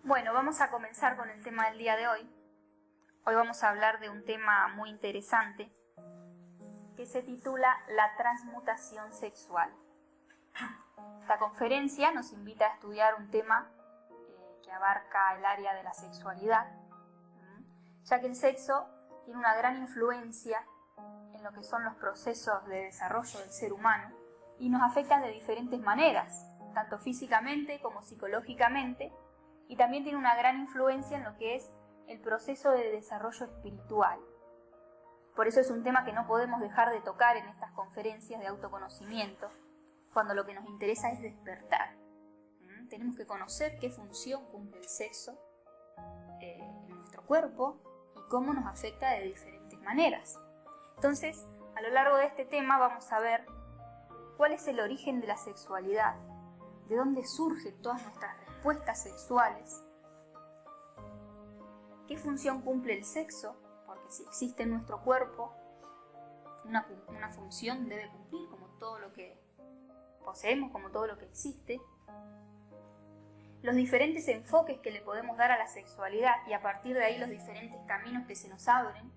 Bueno, vamos a comenzar con el tema del día de hoy. Hoy vamos a hablar de un tema muy interesante que se titula La transmutación sexual. Esta conferencia nos invita a estudiar un tema que abarca el área de la sexualidad, ya que el sexo tiene una gran influencia en lo que son los procesos de desarrollo del ser humano y nos afectan de diferentes maneras, tanto físicamente como psicológicamente, y también tiene una gran influencia en lo que es el proceso de desarrollo espiritual. Por eso es un tema que no podemos dejar de tocar en estas conferencias de autoconocimiento, cuando lo que nos interesa es despertar. Tenemos que conocer qué función cumple el sexo en nuestro cuerpo y cómo nos afecta de diferentes maneras. Entonces, a lo largo de este tema vamos a ver cuál es el origen de la sexualidad, de dónde surgen todas nuestras respuestas sexuales, qué función cumple el sexo, porque si existe en nuestro cuerpo, una función debe cumplir como todo lo que poseemos, como todo lo que existe, los diferentes enfoques que le podemos dar a la sexualidad y a partir de ahí los diferentes caminos que se nos abren,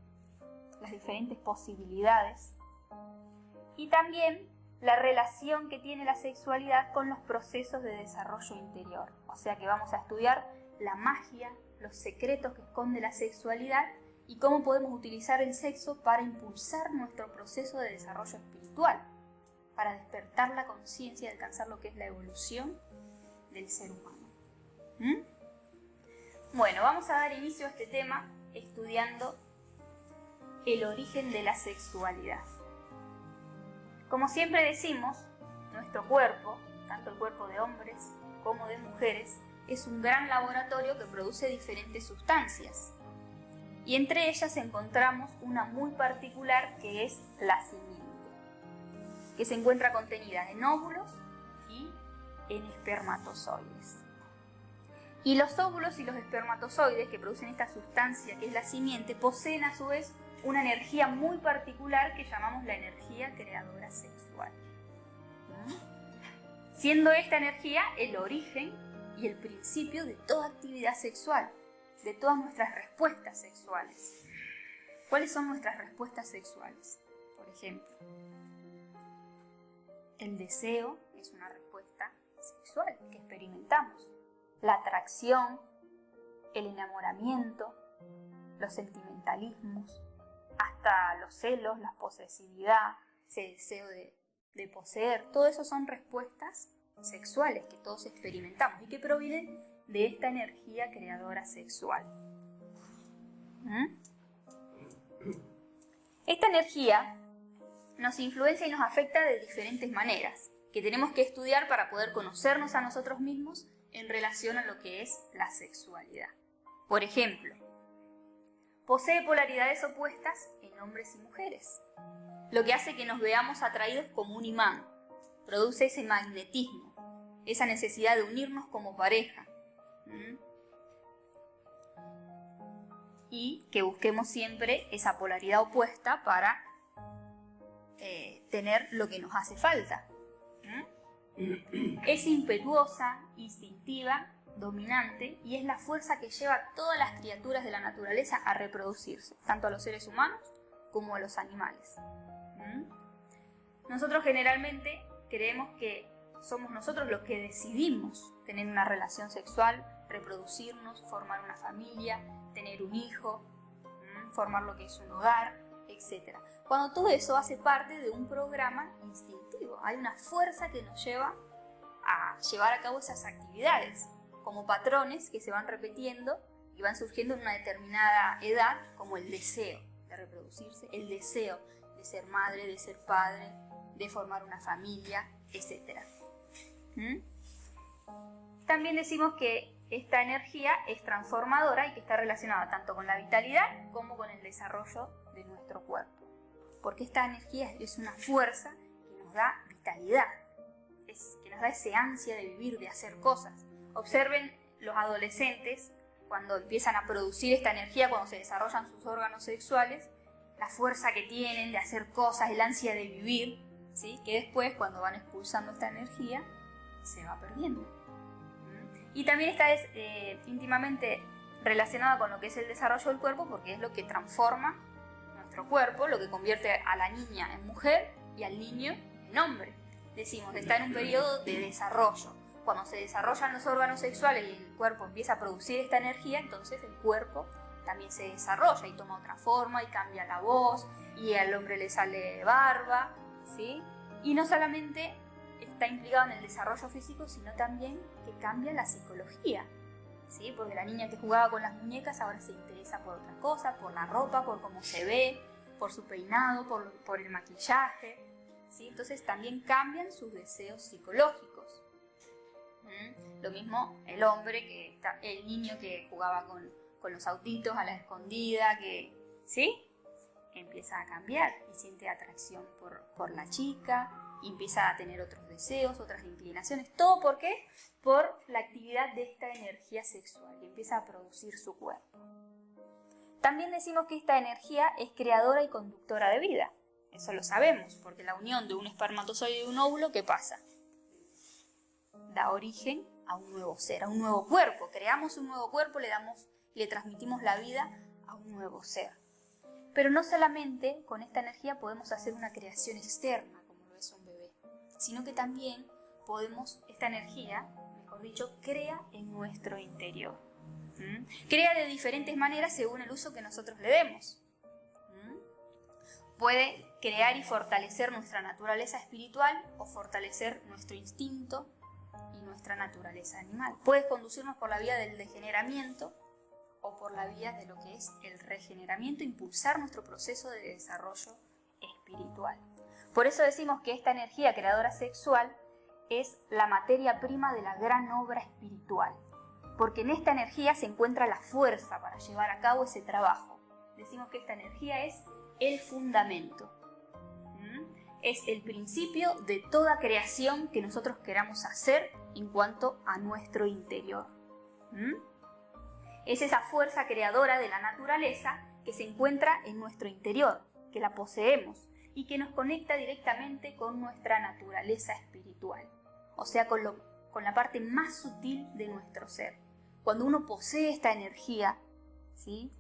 las diferentes posibilidades, y también la relación que tiene la sexualidad con los procesos de desarrollo interior. O sea que vamos a estudiar la magia, los secretos que esconde la sexualidad y cómo podemos utilizar el sexo para impulsar nuestro proceso de desarrollo espiritual, para despertar la conciencia y alcanzar lo que es la evolución del ser humano. Bueno, vamos a dar inicio a este tema estudiando el origen de la sexualidad. Como siempre decimos, nuestro cuerpo, tanto el cuerpo de hombres como de mujeres, es un gran laboratorio que produce diferentes sustancias. Y entre ellas encontramos una muy particular que es la simiente, que se encuentra contenida en óvulos y en espermatozoides. Y los óvulos y los espermatozoides que producen esta sustancia que es la simiente poseen a su vez una energía muy particular que llamamos la energía creadora sexual. Siendo esta energía el origen y el principio de toda actividad sexual, de todas nuestras respuestas sexuales. ¿Cuáles son nuestras respuestas sexuales? Por ejemplo, el deseo es una respuesta sexual que experimentamos. La atracción, el enamoramiento, los sentimentalismos, hasta los celos, la posesividad, ese deseo de poseer, todo eso son respuestas sexuales que todos experimentamos y que provienen de esta energía creadora sexual. Esta energía nos influencia y nos afecta de diferentes maneras, que tenemos que estudiar para poder conocernos a nosotros mismos en relación a lo que es la sexualidad. Por ejemplo, posee polaridades opuestas en hombres y mujeres, lo que hace que nos veamos atraídos como un imán, produce ese magnetismo, esa necesidad de unirnos como pareja, y que busquemos siempre esa polaridad opuesta para tener lo que nos hace falta. Es impetuosa, instintiva, dominante y es la fuerza que lleva a todas las criaturas de la naturaleza a reproducirse, tanto a los seres humanos como a los animales. Nosotros generalmente creemos que somos nosotros los que decidimos tener una relación sexual, reproducirnos, formar una familia, tener un hijo, formar lo que es un hogar, etc. Cuando todo eso hace parte de un programa instintivo, hay una fuerza que nos lleva a llevar a cabo esas actividades, como patrones que se van repitiendo y van surgiendo en una determinada edad, como el deseo de reproducirse, el deseo de ser madre, de ser padre, de formar una familia, etc. También decimos que esta energía es transformadora y que está relacionada tanto con la vitalidad como con el desarrollo de nuestro cuerpo. Porque esta energía es una fuerza que nos da vitalidad, que nos da ese ansia de vivir, de hacer cosas. Observen los adolescentes cuando empiezan a producir esta energía, cuando se desarrollan sus órganos sexuales, la fuerza que tienen de hacer cosas, el ansia de vivir, ¿sí? Que después cuando van expulsando esta energía se va perdiendo. Y también está íntimamente relacionada con lo que es el desarrollo del cuerpo, porque es lo que transforma nuestro cuerpo, lo que convierte a la niña en mujer y al niño en hombre. Decimos, está en un periodo de desarrollo. Cuando se desarrollan los órganos sexuales y el cuerpo empieza a producir esta energía, entonces el cuerpo también se desarrolla y toma otra forma y cambia la voz y al hombre le sale barba, ¿sí? Y no solamente está implicado en el desarrollo físico, sino también que cambia la psicología, ¿sí? Porque la niña que jugaba con las muñecas ahora se interesa por otra cosa, por la ropa, por cómo se ve, por su peinado, por el maquillaje, ¿sí? Entonces también cambian sus deseos psicológicos. Lo mismo el hombre, el niño que jugaba con los autitos a la escondida, ¿sí? Empieza a cambiar y siente atracción por la chica, y empieza a tener otros deseos, otras inclinaciones. ¿Todo por qué? Por la actividad de esta energía sexual que empieza a producir su cuerpo. También decimos que esta energía es creadora y conductora de vida. Eso lo sabemos, porque la unión de un espermatozoide y un óvulo, ¿qué pasa? Da origen a un nuevo ser, a un nuevo cuerpo. Creamos un nuevo cuerpo, le transmitimos la vida a un nuevo ser. Pero no solamente con esta energía podemos hacer una creación externa, como lo es un bebé, sino que también esta energía, mejor dicho, crea en nuestro interior. Crea de diferentes maneras según el uso que nosotros le demos. Puede crear y fortalecer nuestra naturaleza espiritual o fortalecer nuestro instinto y nuestra naturaleza animal. Puede conducirnos por la vía del degeneramiento o por la vía de lo que es el regeneramiento, impulsar nuestro proceso de desarrollo espiritual. Por eso decimos que esta energía creadora sexual es la materia prima de la gran obra espiritual, porque en esta energía se encuentra la fuerza para llevar a cabo ese trabajo. Decimos que esta energía es el fundamento, es el principio de toda creación que nosotros queramos hacer en cuanto a nuestro interior. Es esa fuerza creadora de la naturaleza que se encuentra en nuestro interior, que la poseemos y que nos conecta directamente con nuestra naturaleza espiritual, o sea, con la parte más sutil de nuestro ser. Cuando uno posee esta energía, ¿sí?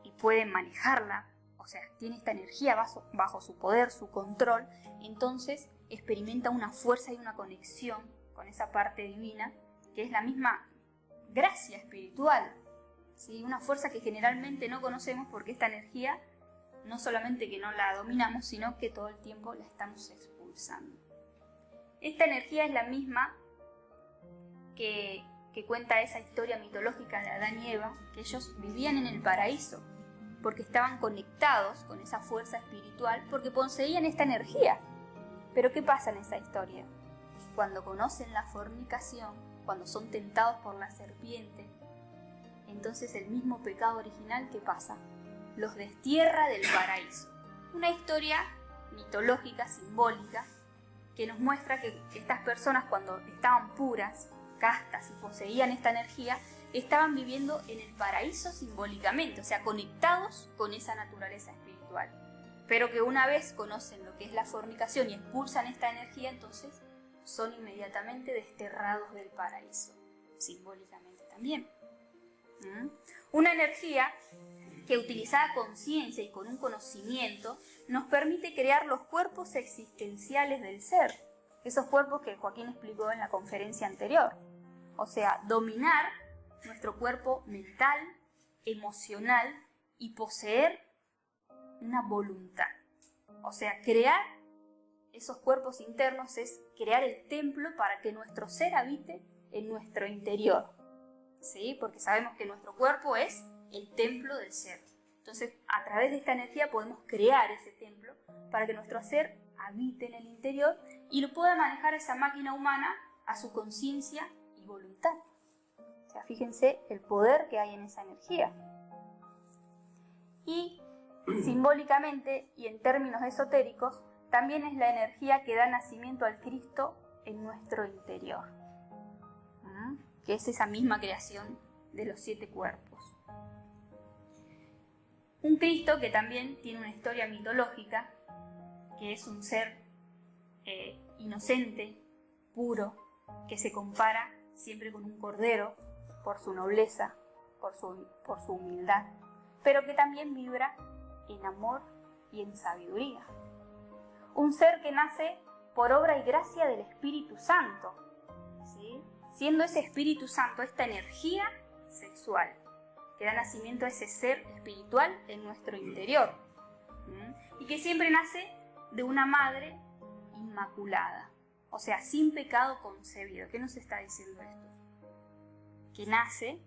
Y puede manejarla, o sea, tiene esta energía bajo su poder, su control, entonces experimenta una fuerza y una conexión con esa parte divina, que es la misma gracia espiritual, ¿sí? Una fuerza que generalmente no conocemos porque esta energía no solamente que no la dominamos, sino que todo el tiempo la estamos expulsando. Esta energía es la misma que cuenta esa historia mitológica de Adán y Eva, que ellos vivían en el paraíso porque estaban conectados con esa fuerza espiritual, porque poseían esta energía. Pero ¿qué pasa en esa historia? Cuando conocen la fornicación, cuando son tentados por la serpiente, entonces el mismo pecado original, ¿qué pasa? Los destierra del paraíso. Una historia mitológica, simbólica, que nos muestra que estas personas, cuando estaban puras, castas y poseían esta energía, estaban viviendo en el paraíso simbólicamente, o sea, conectados con esa naturaleza espiritual. Pero que una vez conocen lo que es la fornicación y expulsan esta energía, entonces son inmediatamente desterrados del paraíso, simbólicamente también. Una energía que, utilizada con conciencia y con un conocimiento, nos permite crear los cuerpos existenciales del ser, esos cuerpos que Joaquín explicó en la conferencia anterior. O sea, dominar nuestro cuerpo mental, emocional y poseer una voluntad. O sea, crear esos cuerpos internos es crear el templo para que nuestro ser habite en nuestro interior, ¿sí? Porque sabemos que nuestro cuerpo es el templo del ser. Entonces, a través de esta energía podemos crear ese templo para que nuestro ser habite en el interior y lo pueda manejar esa máquina humana a su conciencia y voluntad. O sea, fíjense el poder que hay en esa energía. Y simbólicamente y en términos esotéricos, también es la energía que da nacimiento al Cristo en nuestro interior, que es esa misma creación de los 7 cuerpos. Un Cristo que también tiene una historia mitológica, que es un ser inocente, puro, que se compara siempre con un cordero, por su nobleza, por su humildad, pero que también vibra en amor y en sabiduría. Un ser que nace por obra y gracia del Espíritu Santo, ¿sí? Siendo ese Espíritu Santo esta energía sexual que da nacimiento a ese ser espiritual en nuestro interior, y que siempre nace de una madre inmaculada, o sea, sin pecado concebido. ¿Qué nos está diciendo esto? Que nace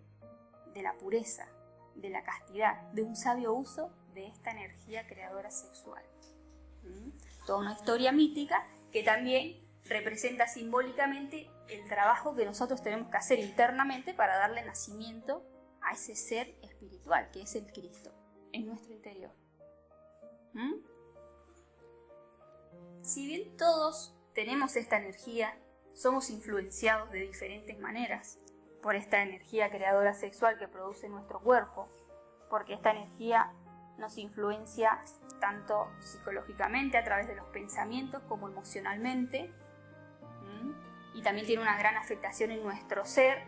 de la pureza, de la castidad, de un sabio uso de esta energía creadora sexual. Toda una historia mítica que también representa simbólicamente el trabajo que nosotros tenemos que hacer internamente para darle nacimiento a ese ser espiritual que es el Cristo en nuestro interior. Si bien todos tenemos esta energía, somos influenciados de diferentes maneras por esta energía creadora sexual que produce nuestro cuerpo, porque esta energía nos influencia tanto psicológicamente a través de los pensamientos como emocionalmente, y también tiene una gran afectación en nuestro ser.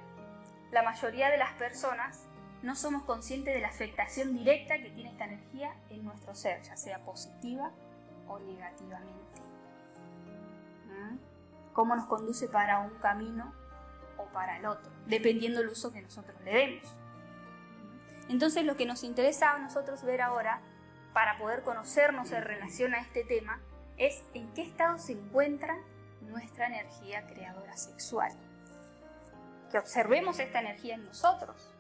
La mayoría de las personas no somos conscientes de la afectación directa que tiene esta energía en nuestro ser, ya sea positiva o negativamente. Cómo nos conduce para un camino o para el otro, dependiendo del uso que nosotros le demos. Entonces, lo que nos interesa a nosotros ver ahora, para poder conocernos en relación a este tema, es en qué estado se encuentra nuestra energía creadora sexual. Que observemos esta energía en nosotros.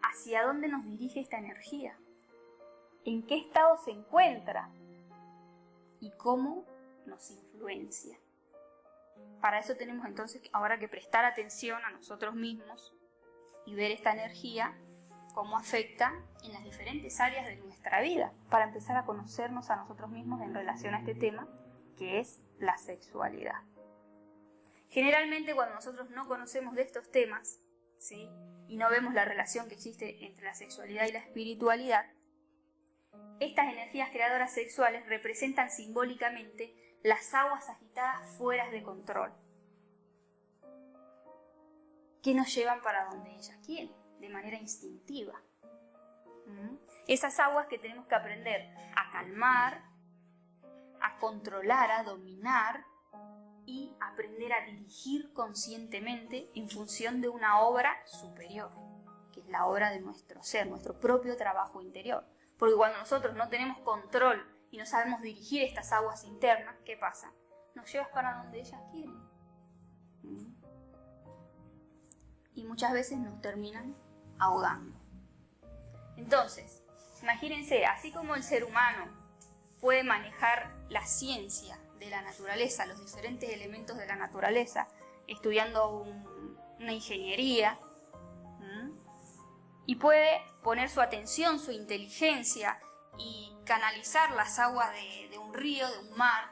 ¿Hacia dónde nos dirige esta energía? ¿En qué estado se encuentra? ¿Y cómo nos influencia? Para eso tenemos entonces ahora que prestar atención a nosotros mismos y ver esta energía, cómo afecta en las diferentes áreas de nuestra vida, para empezar a conocernos a nosotros mismos en relación a este tema, que es la sexualidad. Generalmente cuando nosotros no conocemos de estos temas, ¿sí?, y no vemos la relación que existe entre la sexualidad y la espiritualidad, estas energías creadoras sexuales representan simbólicamente las aguas agitadas fuera de control, que nos llevan para donde ellas quieren, de manera instintiva. Esas aguas que tenemos que aprender a calmar, a controlar, a dominar y aprender a dirigir conscientemente en función de una obra superior, que es la obra de nuestro ser, nuestro propio trabajo interior. Porque cuando nosotros no tenemos control y no sabemos dirigir estas aguas internas, ¿qué pasa? Nos llevas para donde ellas quieren. Y muchas veces nos terminan ahogando. Entonces, imagínense, así como el ser humano puede manejar la ciencia de la naturaleza, los diferentes elementos de la naturaleza, estudiando una ingeniería, y puede poner su atención, su inteligencia y canalizar las aguas de un río, de un mar,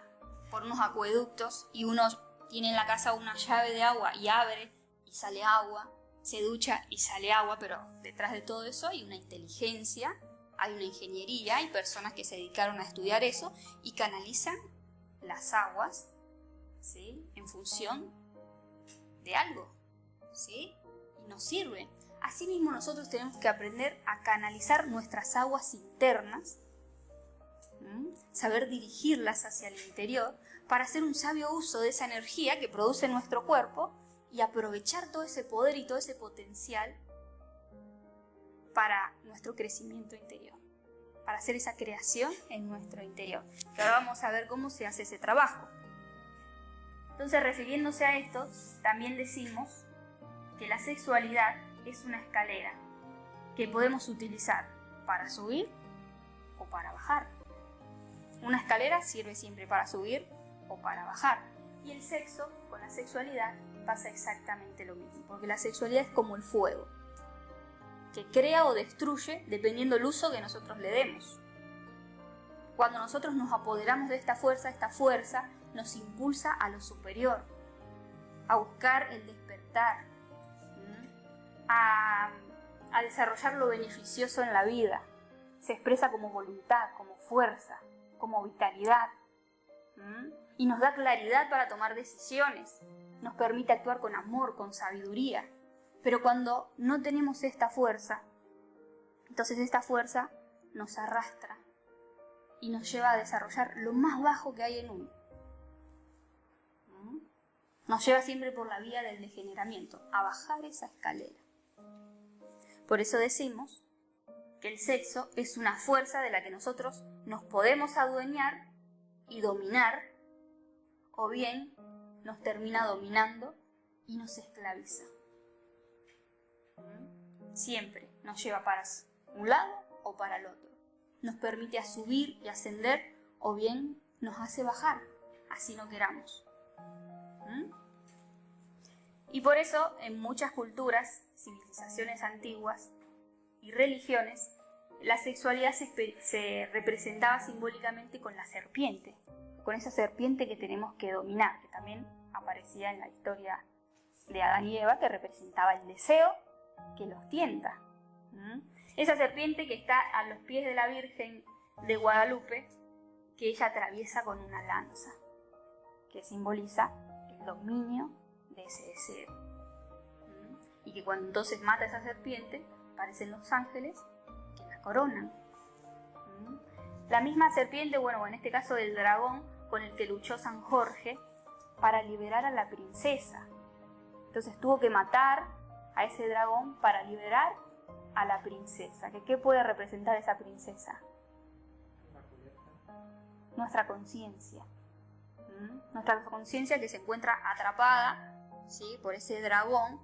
por unos acueductos, y uno tiene en la casa una llave de agua y abre y sale agua, se ducha y sale agua, pero detrás de todo eso hay una inteligencia, hay una ingeniería, hay personas que se dedicaron a estudiar eso y canalizan las aguas, ¿sí?, en función de algo, ¿sí?, y nos sirven. Asimismo, nosotros tenemos que aprender a canalizar nuestras aguas internas, saber dirigirlas hacia el interior para hacer un sabio uso de esa energía que produce nuestro cuerpo y aprovechar todo ese poder y todo ese potencial para nuestro crecimiento interior, para hacer esa creación en nuestro interior. Y ahora vamos a ver cómo se hace ese trabajo. Entonces, refiriéndose a esto, también decimos que la sexualidad es una escalera que podemos utilizar para subir o para bajar. Una escalera sirve siempre para subir o para bajar. Y el sexo, con la sexualidad, pasa exactamente lo mismo, porque la sexualidad es como el fuego, que crea o destruye dependiendo del uso que nosotros le demos. Cuando nosotros nos apoderamos de esta fuerza nos impulsa a lo superior, a buscar el despertar, a desarrollar lo beneficioso en la vida. Se expresa como voluntad, como fuerza, como vitalidad. Y nos da claridad para tomar decisiones, nos permite actuar con amor, con sabiduría. Pero cuando no tenemos esta fuerza, entonces esta fuerza nos arrastra y nos lleva a desarrollar lo más bajo que hay en uno. Nos lleva siempre por la vía del degeneramiento, a bajar esa escalera. Por eso decimos que el sexo es una fuerza de la que nosotros nos podemos adueñar y dominar, o bien nos termina dominando y nos esclaviza. Siempre nos lleva para un lado o para el otro. Nos permite a subir y ascender, o bien nos hace bajar, así no queramos. Y por eso en muchas culturas, civilizaciones antiguas y religiones, la sexualidad se representaba simbólicamente con la serpiente, con esa serpiente que tenemos que dominar, que también aparecía en la historia de Adán y Eva, que representaba el deseo que los tienta. Esa serpiente que está a los pies de la Virgen de Guadalupe, que ella atraviesa con una lanza, que simboliza el dominio de ese deseo. Y que cuando entonces mata a esa serpiente, aparecen los ángeles que la coronan. La misma serpiente, bueno, en este caso el dragón con el que luchó San Jorge para liberar a la princesa. Entonces tuvo que matar a ese dragón para liberar a la princesa. ¿Qué puede representar esa princesa? Nuestra conciencia. Nuestra conciencia que se encuentra atrapada, ¿sí?, por ese dragón,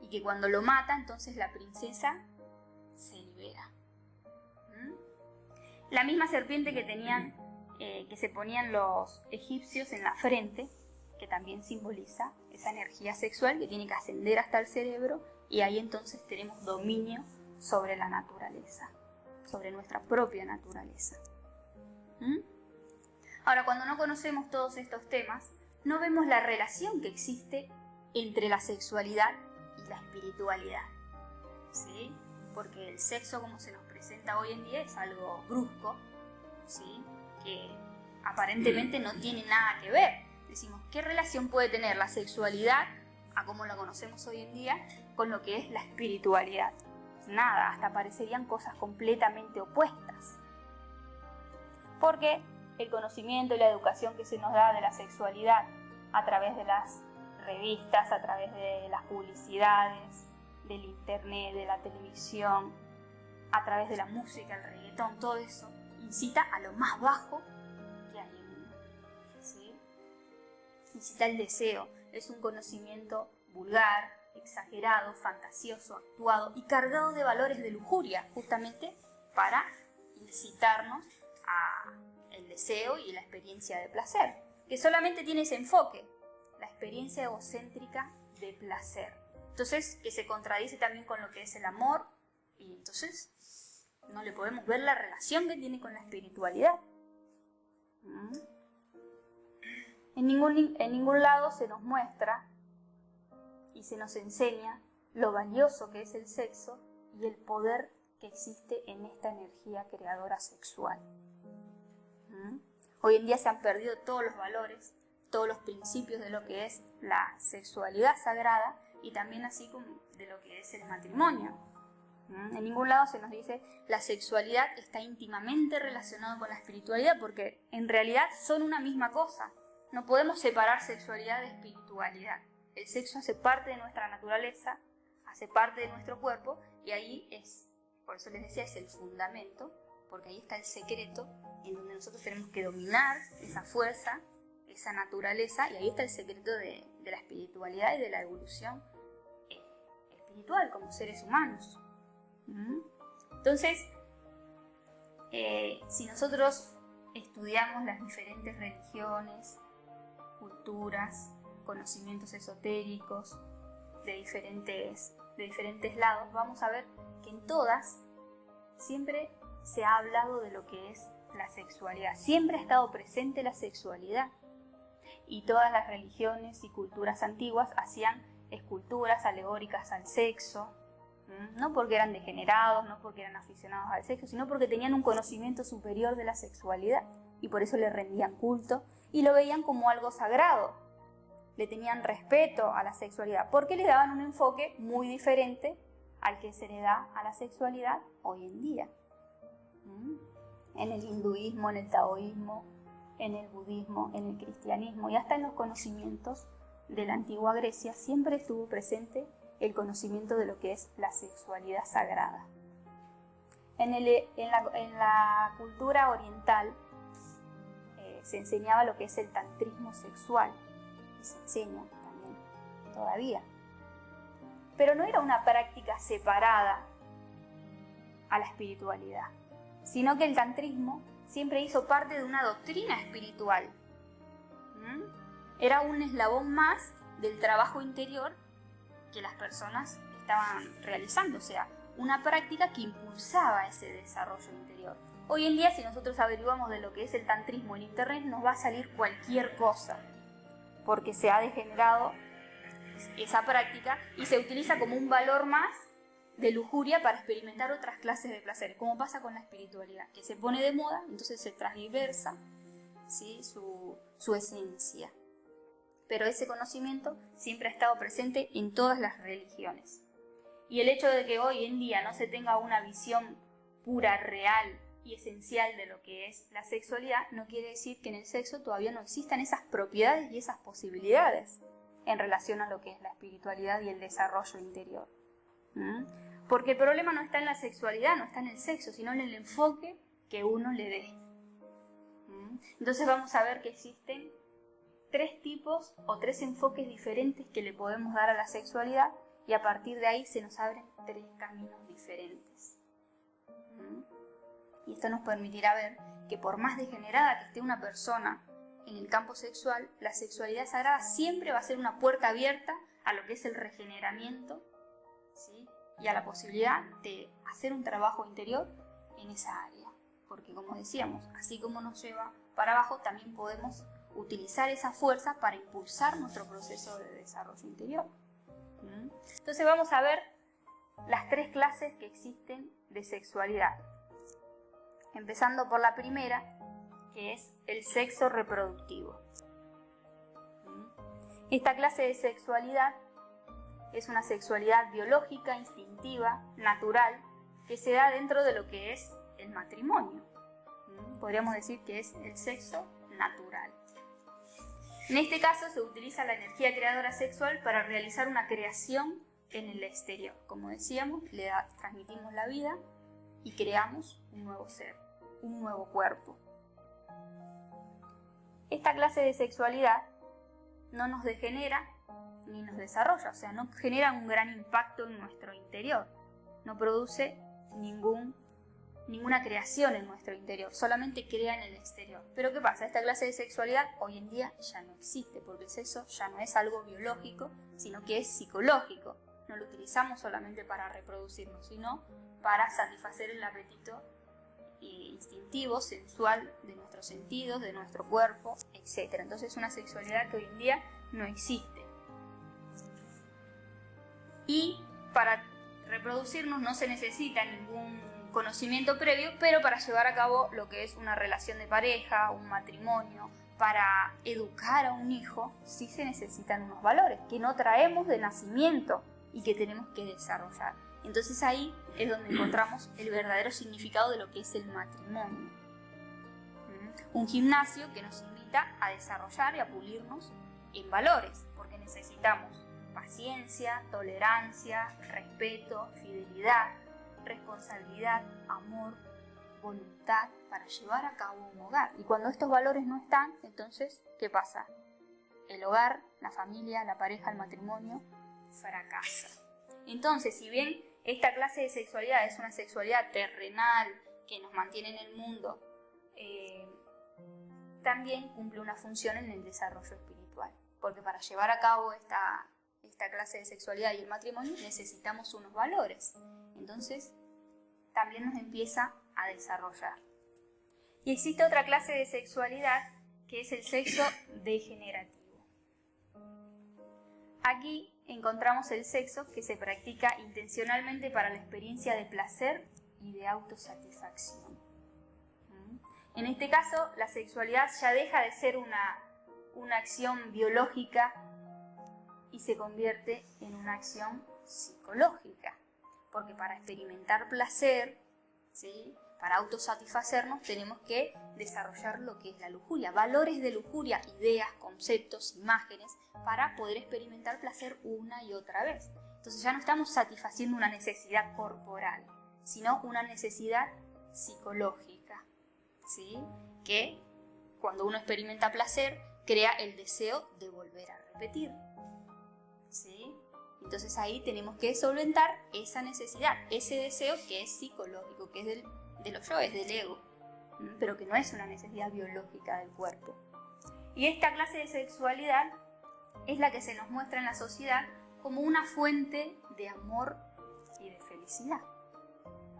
y que cuando lo mata, entonces la princesa se libera. La misma serpiente que tenían, que se ponían los egipcios en la frente, que también simboliza esa energía sexual que tiene que ascender hasta el cerebro, y ahí entonces tenemos dominio sobre la naturaleza, sobre nuestra propia naturaleza. Ahora, cuando no conocemos todos estos temas, no vemos la relación que existe entre la sexualidad y la espiritualidad, ¿sí? Porque el sexo, como se nos presenta hoy en día, es algo brusco, ¿sí?, que aparentemente no tiene nada que ver. Decimos, ¿qué relación puede tener la sexualidad, a como la conocemos hoy en día, con lo que es la espiritualidad? Nada, hasta parecerían cosas completamente opuestas. Porque el conocimiento y la educación que se nos da de la sexualidad a través de las revistas, a través de las publicidades, del internet, de la televisión, a través de la música, el reggaetón, todo eso incita a lo más bajo que hay en uno, ¿sí? Incita al deseo, es un conocimiento vulgar, exagerado, fantasioso, actuado y cargado de valores de lujuria, justamente para incitarnos a el deseo y la experiencia de placer, que solamente tiene ese enfoque, la experiencia egocéntrica de placer. Entonces, que se contradice también con lo que es el amor, y entonces no le podemos ver la relación que tiene con la espiritualidad. En ningún lado se nos muestra y se nos enseña lo valioso que es el sexo y el poder que existe en esta energía creadora sexual. Hoy en día se han perdido todos los valores, todos los principios de lo que es la sexualidad sagrada y también así como de lo que es el matrimonio. En ningún lado se nos dice la sexualidad está íntimamente relacionada con la espiritualidad, porque en realidad son una misma cosa. No podemos separar sexualidad de espiritualidad. El sexo hace parte de nuestra naturaleza, hace parte de nuestro cuerpo, y ahí es, por eso les decía, es el fundamento, porque ahí está el secreto en donde nosotros tenemos que dominar esa fuerza, esa naturaleza, y ahí está el secreto de la espiritualidad y de la evolución espiritual como seres humanos. Entonces, si nosotros estudiamos las diferentes religiones, culturas, conocimientos esotéricos de diferentes lados, vamos a ver que en todas siempre se ha hablado de lo que es la sexualidad. Siempre ha estado presente la sexualidad. Y todas las religiones y culturas antiguas hacían esculturas alegóricas al sexo, no porque eran degenerados, no porque eran aficionados al sexo, sino porque tenían un conocimiento superior de la sexualidad y por eso le rendían culto y lo veían como algo sagrado. Le tenían respeto a la sexualidad porque le daban un enfoque muy diferente al que se le da a la sexualidad hoy en día. En el hinduismo, en el taoísmo, en el budismo, en el cristianismo y hasta en los conocimientos de la antigua Grecia siempre estuvo presente el conocimiento de lo que es la sexualidad sagrada. En la cultura oriental se enseñaba lo que es el tantrismo sexual, y se enseña también todavía. Pero no era una práctica separada a la espiritualidad, sino que el tantrismo siempre hizo parte de una doctrina espiritual. Era un eslabón más del trabajo interior que las personas estaban realizando, o sea, una práctica que impulsaba ese desarrollo interior. Hoy en día, si nosotros averiguamos de lo que es el tantrismo en internet, nos va a salir cualquier cosa, porque se ha degenerado esa práctica y se utiliza como un valor más de lujuria para experimentar otras clases de placer, como pasa con la espiritualidad, que se pone de moda, entonces se transgiversa, ¿sí?, su esencia. Pero ese conocimiento siempre ha estado presente en todas las religiones. Y el hecho de que hoy en día no se tenga una visión pura, real y esencial de lo que es la sexualidad, no quiere decir que en el sexo todavía no existan esas propiedades y esas posibilidades en relación a lo que es la espiritualidad y el desarrollo interior. Porque el problema no está en la sexualidad, no está en el sexo, sino en el enfoque que uno le dé. Entonces vamos a ver que existen 3 tipos o 3 enfoques diferentes que le podemos dar a la sexualidad y a partir de ahí se nos abren 3 caminos diferentes. Y esto nos permitirá ver que por más degenerada que esté una persona en el campo sexual, la sexualidad sagrada siempre va a ser una puerta abierta a lo que es el regeneramiento, ¿sí?, y a la posibilidad de hacer un trabajo interior en esa área. Porque como decíamos, así como nos lleva para abajo, también podemos utilizar esa fuerza para impulsar nuestro proceso de desarrollo interior. Entonces vamos a ver las 3 clases que existen de sexualidad. Empezando por la primera, que es el sexo reproductivo. Esta clase de sexualidad es una sexualidad biológica, instintiva, natural, que se da dentro de lo que es el matrimonio. Podríamos decir que es el sexo natural. En este caso se utiliza la energía creadora sexual para realizar una creación en el exterior. Como decíamos, transmitimos la vida y creamos un nuevo ser, un nuevo cuerpo. Esta clase de sexualidad no nos degenera ni nos desarrolla, o sea, no genera un gran impacto en nuestro interior, no produce ninguna creación en nuestro interior, solamente crea en el exterior. Pero ¿qué pasa? Esta clase de sexualidad hoy en día ya no existe, porque el sexo ya no es algo biológico, sino que es psicológico. No lo utilizamos solamente para reproducirnos, sino para satisfacer el apetito instintivo, sensual de nuestros sentidos, de nuestro cuerpo, etc. Entonces es una sexualidad que hoy en día no existe. Y para reproducirnos no se necesita ningún conocimiento previo, pero para llevar a cabo lo que es una relación de pareja, un matrimonio, para educar a un hijo, sí se necesitan unos valores que no traemos de nacimiento y que tenemos que desarrollar. Entonces ahí es donde encontramos el verdadero significado de lo que es el matrimonio. Un gimnasio que nos invita a desarrollar y a pulirnos en valores, porque necesitamos paciencia, tolerancia, respeto, fidelidad, responsabilidad, amor, voluntad para llevar a cabo un hogar. Y cuando estos valores no están, entonces, ¿qué pasa? El hogar, la familia, la pareja, el matrimonio fracasa. Entonces, si bien esta clase de sexualidad es una sexualidad terrenal que nos mantiene en el mundo, también cumple una función en el desarrollo espiritual. Porque para llevar a cabo esta clase de sexualidad y el matrimonio necesitamos unos valores. Entonces, también nos empieza a desarrollar. Y existe otra clase de sexualidad que es el sexo degenerativo. Aquí encontramos el sexo que se practica intencionalmente para la experiencia de placer y de autosatisfacción. En este caso, la sexualidad ya deja de ser una acción biológica y se convierte en una acción psicológica. Porque para experimentar placer, ¿sí?, para autosatisfacernos, tenemos que desarrollar lo que es la lujuria, valores de lujuria, ideas, conceptos, imágenes, para poder experimentar placer una y otra vez. Entonces ya no estamos satisfaciendo una necesidad corporal, sino una necesidad psicológica, ¿sí?, que cuando uno experimenta placer, crea el deseo de volver a repetir, ¿sí? Entonces ahí tenemos que solventar esa necesidad, ese deseo que es psicológico, que es de los yoes, del ego, pero que no es una necesidad biológica del cuerpo. Y esta clase de sexualidad es la que se nos muestra en la sociedad como una fuente de amor y de felicidad,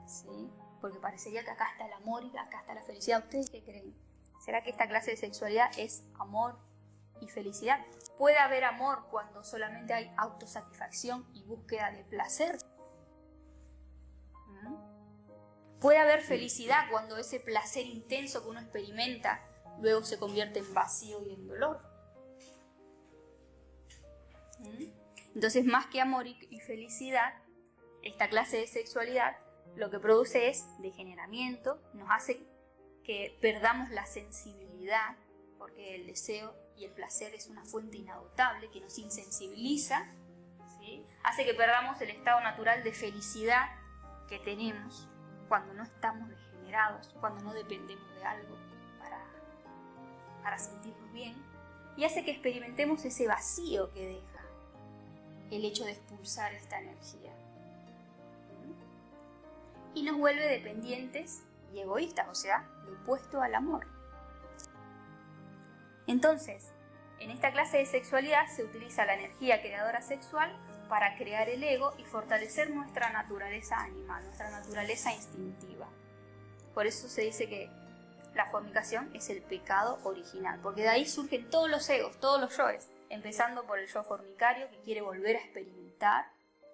¿sí? Porque parecería que acá está el amor y acá está la felicidad. ¿Ustedes qué creen? ¿Será que esta clase de sexualidad es amor y felicidad? ¿Puede haber amor cuando solamente hay autosatisfacción y búsqueda de placer? ¿Puede haber felicidad cuando ese placer intenso que uno experimenta luego se convierte en vacío y en dolor? Entonces, más que amor y felicidad, esta clase de sexualidad lo que produce es degeneramiento, nos hace que perdamos la sensibilidad, porque el deseo y el placer es una fuente inagotable que nos insensibiliza, ¿sí? Hace que perdamos el estado natural de felicidad que tenemos cuando no estamos degenerados, cuando no dependemos de algo para sentirnos bien, y hace que experimentemos ese vacío que deja el hecho de expulsar esta energía. Y nos vuelve dependientes y egoístas, o sea, lo opuesto al amor. Entonces, en esta clase de sexualidad se utiliza la energía creadora sexual para crear el ego y fortalecer nuestra naturaleza animal, nuestra naturaleza instintiva. Por eso se dice que la fornicación es el pecado original, porque de ahí surgen todos los egos, todos los yoes, empezando por el yo fornicario que quiere volver a experimentar,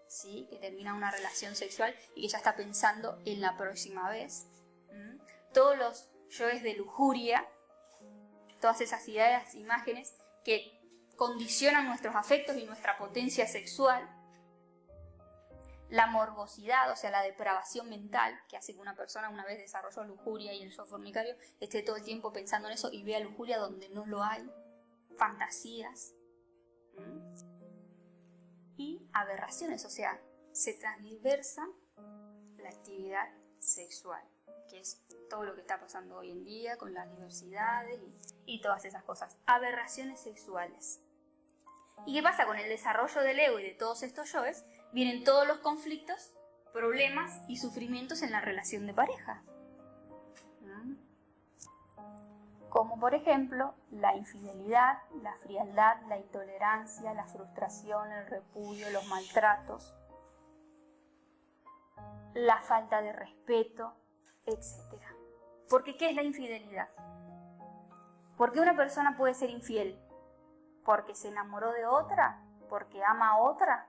¿sí?, que termina una relación sexual y que ya está pensando en la próxima vez. Todos los yoes de lujuria, todas esas ideas, imágenes que condicionan nuestros afectos y nuestra potencia sexual. La morbosidad, o sea, la depravación mental, que hace que una persona, una vez desarrolló lujuria y el yo fornicario, esté todo el tiempo pensando en eso y vea lujuria donde no lo hay. Fantasías. Y aberraciones, o sea, se transversa la actividad sexual, que es todo lo que está pasando hoy en día con las diversidades y todas esas cosas. Aberraciones sexuales. ¿Y qué pasa? Con el desarrollo del ego y de todos estos yoes, vienen todos los conflictos, problemas y sufrimientos en la relación de pareja. Como por ejemplo, la infidelidad, la frialdad, la intolerancia, la frustración, el repudio, los maltratos, la falta de respeto, etc. Porque ¿qué es la infidelidad? ¿Por qué una persona puede ser infiel? ¿Porque se enamoró de otra? ¿Porque ama a otra?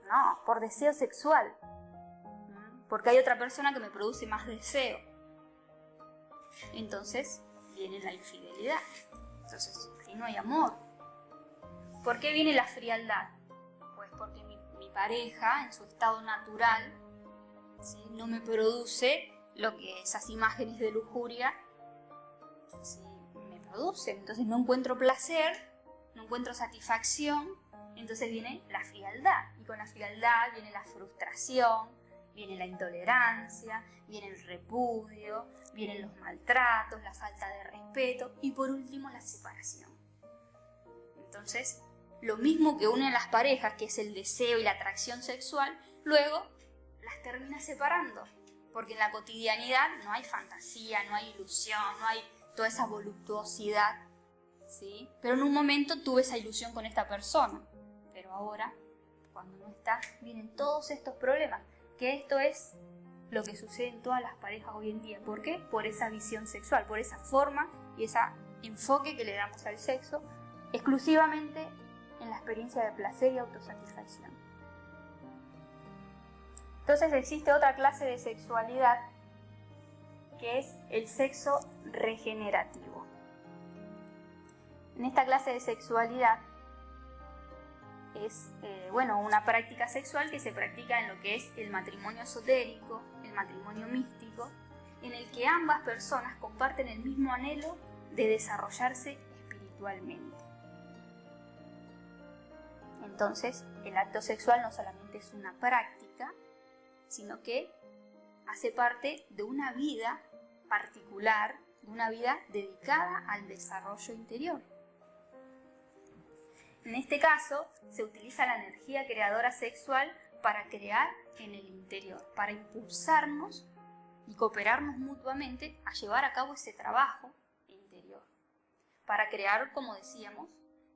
No, por deseo sexual. Porque hay otra persona que me produce más deseo. Entonces viene la infidelidad. Entonces ahí no hay amor. ¿Por qué viene la frialdad? Pues porque mi pareja, en su estado natural, ¿sí?, no me produce lo que esas imágenes de lujuria, ¿sí?, me producen. Entonces no encuentro placer, no encuentro satisfacción, entonces viene la frialdad. Y con la frialdad viene la frustración, viene la intolerancia, viene el repudio, vienen los maltratos, la falta de respeto y por último la separación. Entonces, lo mismo que une a las parejas, que es el deseo y la atracción sexual, luego las termina separando. Porque en la cotidianidad no hay fantasía, no hay ilusión, no hay toda esa voluptuosidad, ¿sí? Pero en un momento tuve esa ilusión con esta persona. Pero ahora, cuando no está, vienen todos estos problemas. Que esto es lo que sucede en todas las parejas hoy en día. ¿Por qué? Por esa visión sexual, por esa forma y ese enfoque que le damos al sexo, exclusivamente en la experiencia de placer y autosatisfacción. Entonces existe otra clase de sexualidad que es el sexo regenerativo. En esta clase de sexualidad es una práctica sexual que se practica en lo que es el matrimonio esotérico, el matrimonio místico, en el que ambas personas comparten el mismo anhelo de desarrollarse espiritualmente. Entonces, el acto sexual no solamente es una práctica, sino que hace parte de una vida particular, de una vida dedicada al desarrollo interior. En este caso, se utiliza la energía creadora sexual para crear en el interior, para impulsarnos y cooperarnos mutuamente a llevar a cabo ese trabajo interior, para crear, como decíamos,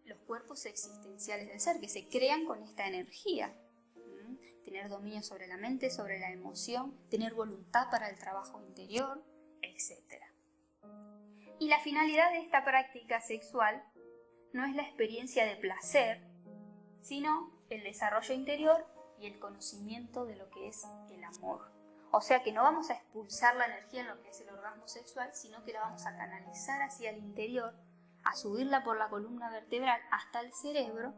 los cuerpos existenciales del ser, que se crean con esta energía. Tener dominio sobre la mente, sobre la emoción, tener voluntad para el trabajo interior, etc. Y la finalidad de esta práctica sexual no es la experiencia de placer, sino el desarrollo interior y el conocimiento de lo que es el amor. O sea que no vamos a expulsar la energía en lo que es el orgasmo sexual, sino que la vamos a canalizar hacia el interior, a subirla por la columna vertebral hasta el cerebro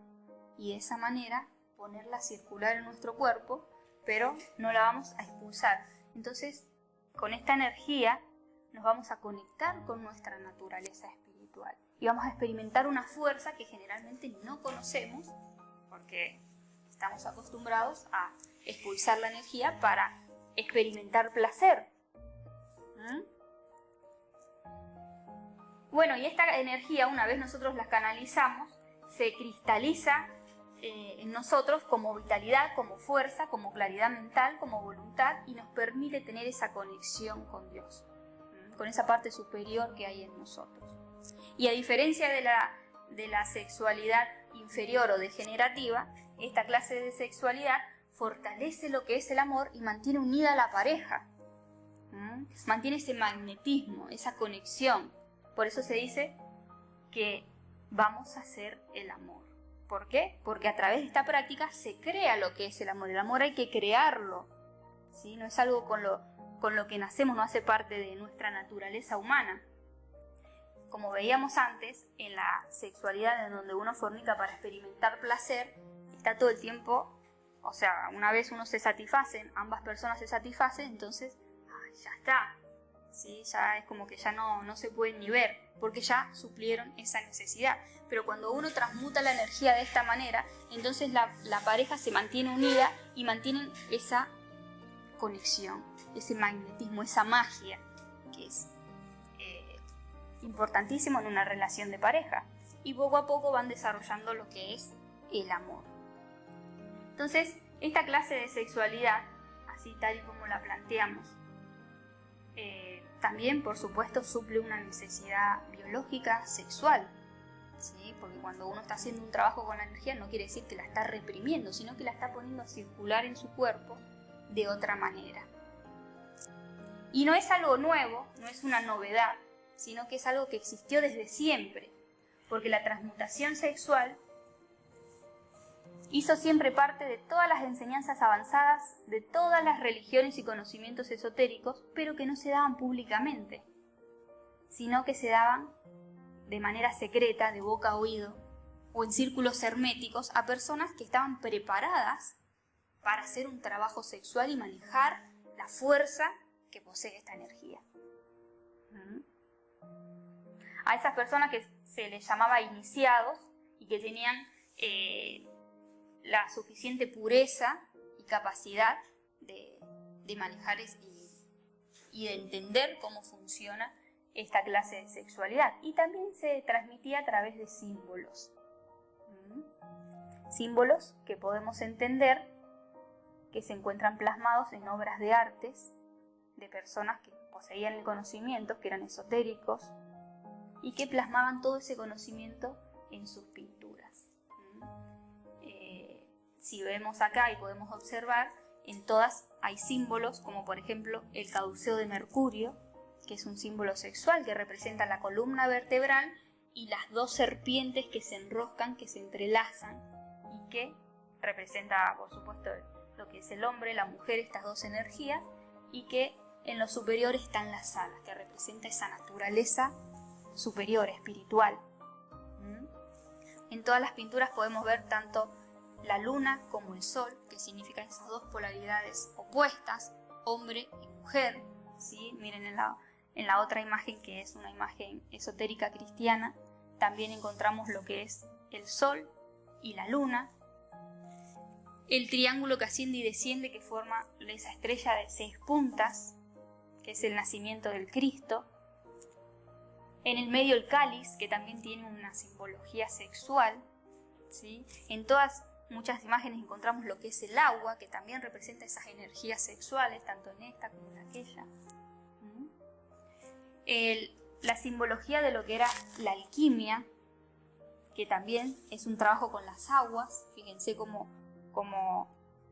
y de esa manera ponerla a circular en nuestro cuerpo, pero no la vamos a expulsar. Entonces, con esta energía nos vamos a conectar con nuestra naturaleza espiritual y vamos a experimentar una fuerza que generalmente no conocemos porque estamos acostumbrados a expulsar la energía para experimentar placer. Bueno, y esta energía, una vez nosotros la canalizamos, se cristaliza en nosotros como vitalidad, como fuerza, como claridad mental, como voluntad, y nos permite tener esa conexión con Dios, con esa parte superior que hay en nosotros. Y a diferencia de la sexualidad inferior o degenerativa, esta clase de sexualidad fortalece lo que es el amor y mantiene unida a la pareja. Mantiene ese magnetismo, esa conexión. Por eso se dice que vamos a hacer el amor. ¿Por qué? Porque a través de esta práctica se crea lo que es el amor. El amor hay que crearlo, ¿sí? No es algo con lo que nacemos, no hace parte de nuestra naturaleza humana. Como veíamos antes, en la sexualidad en donde uno fornica para experimentar placer, está todo el tiempo, o sea, una vez uno se satisface, ambas personas se satisfacen, entonces ya está, ¿sí? Ya es como que ya no se pueden ni ver, porque ya suplieron esa necesidad. Pero cuando uno transmuta la energía de esta manera, entonces la pareja se mantiene unida y mantienen esa conexión, ese magnetismo, esa magia que es importantísimo en una relación de pareja. Y poco a poco van desarrollando lo que es el amor. Entonces, esta clase de sexualidad, así tal y como la planteamos, también, por supuesto, suple una necesidad biológica sexual, ¿sí? Porque cuando uno está haciendo un trabajo con la energía no quiere decir que la está reprimiendo, sino que la está poniendo a circular en su cuerpo de otra manera. Y no es algo nuevo, no es una novedad, sino que es algo que existió desde siempre, porque la transmutación sexual hizo siempre parte de todas las enseñanzas avanzadas de todas las religiones y conocimientos esotéricos, pero que no se daban públicamente, sino que se daban de manera secreta, de boca a oído, o en círculos herméticos, a personas que estaban preparadas para hacer un trabajo sexual y manejar la fuerza que posee esta energía. A esas personas que se les llamaba iniciados y que tenían la suficiente pureza y capacidad de manejar y de entender cómo funciona esta clase de sexualidad. Y también se transmitía a través de símbolos. Símbolos que podemos entender que se encuentran plasmados en obras de artes de personas que poseían el conocimiento, que eran esotéricos, y que plasmaban todo ese conocimiento en sus pinturas. Si vemos acá y podemos observar, en todas hay símbolos, como por ejemplo el caduceo de Mercurio, que es un símbolo sexual que representa la columna vertebral y las dos serpientes que se enroscan, que se entrelazan y que representa, por supuesto, lo que es el hombre, la mujer, estas dos energías, y que en lo superior están las alas, que representa esa naturaleza superior, espiritual. En todas las pinturas podemos ver tanto la luna como el sol, que significan esas dos polaridades opuestas, hombre y mujer. ¿Sí? Miren en la otra imagen, que es una imagen esotérica cristiana, también encontramos lo que es el sol y la luna. El triángulo que asciende y desciende, que forma esa estrella de 6 puntas, que es el nacimiento del Cristo. En el medio el cáliz, que también tiene una simbología sexual. ¿Sí? En muchas imágenes encontramos lo que es el agua, que también representa esas energías sexuales, tanto en esta como en aquella. La simbología de lo que era la alquimia, que también es un trabajo con las aguas. Fíjense cómo